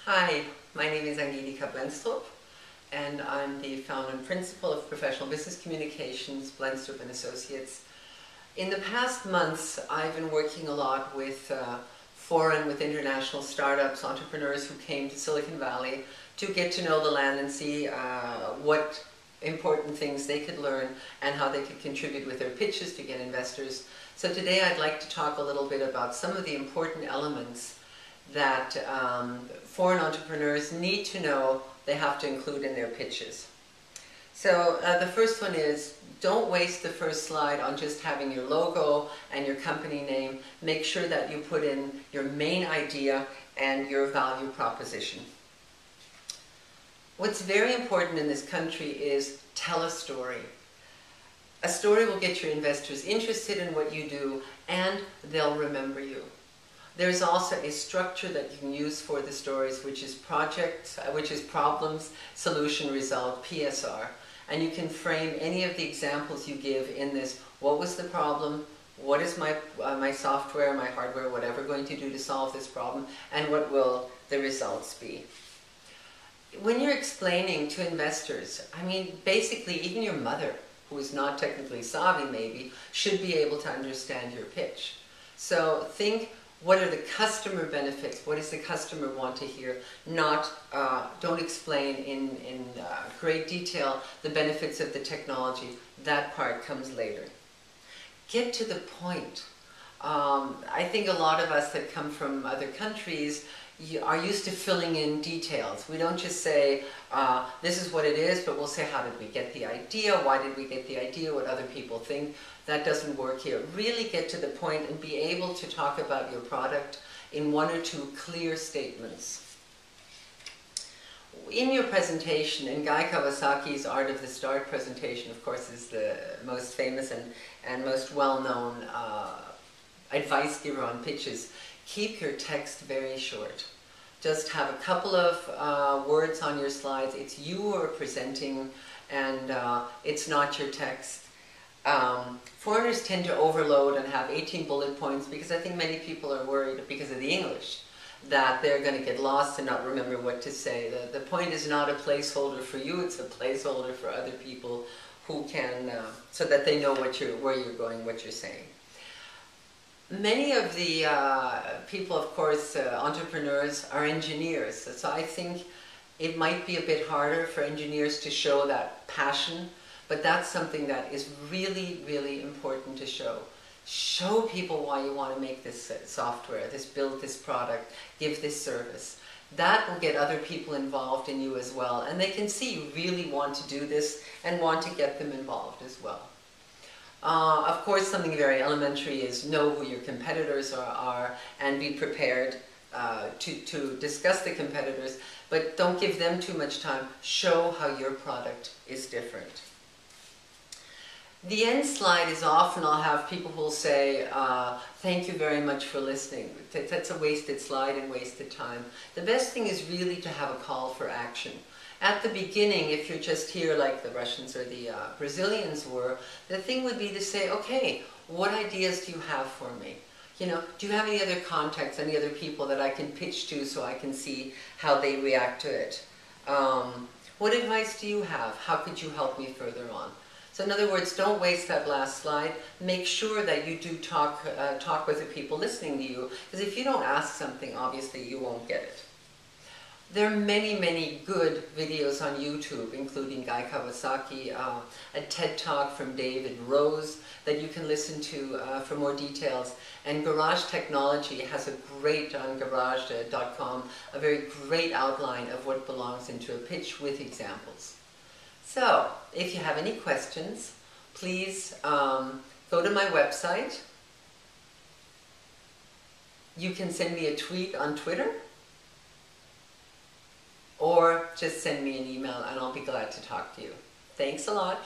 Hi, my name is Angelika Blendstrup, and I'm the founder and principal of Professional Business Communications, Blendstrup and Associates. In the past months, I've been working a lot with foreign, with international startups, entrepreneurs who came to Silicon Valley to get to know the land and see what important things they could learn and how they could contribute with their pitches to get investors. So today I'd like to talk a little bit about some of the important elements that foreign entrepreneurs need to know they have to include in their pitches. So the first one is, don't waste the first slide on just having your logo and your company name. Make sure that you put in your main idea and your value proposition. What's very important in this country is tell a story. A story will get your investors interested in what you do, and they'll remember you. There's also a structure that you can use for the stories, which is problems, solution, result, PSR. And you can frame any of the examples you give in this. What was the problem? What is my software, my hardware, whatever, going to do to solve this problem? And what will the results be? When you're explaining to investors, I mean, basically, even your mother, who is not technically savvy maybe, should be able to understand your pitch. So think, what are the customer benefits? What does the customer want to hear? Not, don't explain in great detail the benefits of the technology. That part comes later. Get to the point. I think a lot of us that come from other countries are used to filling in details. We don't just say, this is what it is, but we'll say, how did we get the idea? Why did we get the idea? What other people think? That doesn't work here. Really get to the point and be able to talk about your product in one or two clear statements. In your presentation, and Guy Kawasaki's Art of the Start presentation, of course, is the most famous and most well-known advice giver on pitches. Keep your text very short. Just have a couple of words on your slides. It's you who are presenting, and it's not your text. Foreigners tend to overload and have 18 bullet points because I think many people are worried because of the English that they're going to get lost and not remember what to say. The point is not a placeholder for you, it's a placeholder for other people who can, so that they know where you're going, what you're saying. Many of the people, of course, entrepreneurs, are engineers. So I think it might be a bit harder for engineers to show that passion, but that's something that is really, really important to show. Show people why you want to make this software, build this product, give this service. That will get other people involved in you as well, and they can see you really want to do this and want to get them involved as well. Of course, something very elementary is know who your competitors are and be prepared to discuss the competitors, but don't give them too much time. Show how your product is different. The end slide is often, I'll have people who will say, thank you very much for listening. That's a wasted slide and wasted time. The best thing is really to have a call for action. At the beginning, if you're just here like the Russians or the Brazilians were, the thing would be to say, okay, what ideas do you have for me? You know, do you have any other contacts, any other people that I can pitch to so I can see how they react to it? What advice do you have? How could you help me further on? So in other words, don't waste that last slide. Make sure that you do talk with the people listening to you, because if you don't ask something, obviously you won't get it. There are many, many good videos on YouTube, including Guy Kawasaki, a TED Talk from David Rose that you can listen to for more details. And Garage Technology has a great, on garage.com, a very great outline of what belongs into a pitch with examples. So, if you have any questions, please go to my website. You can send me a tweet on Twitter, or just send me an email and I'll be glad to talk to you. Thanks a lot.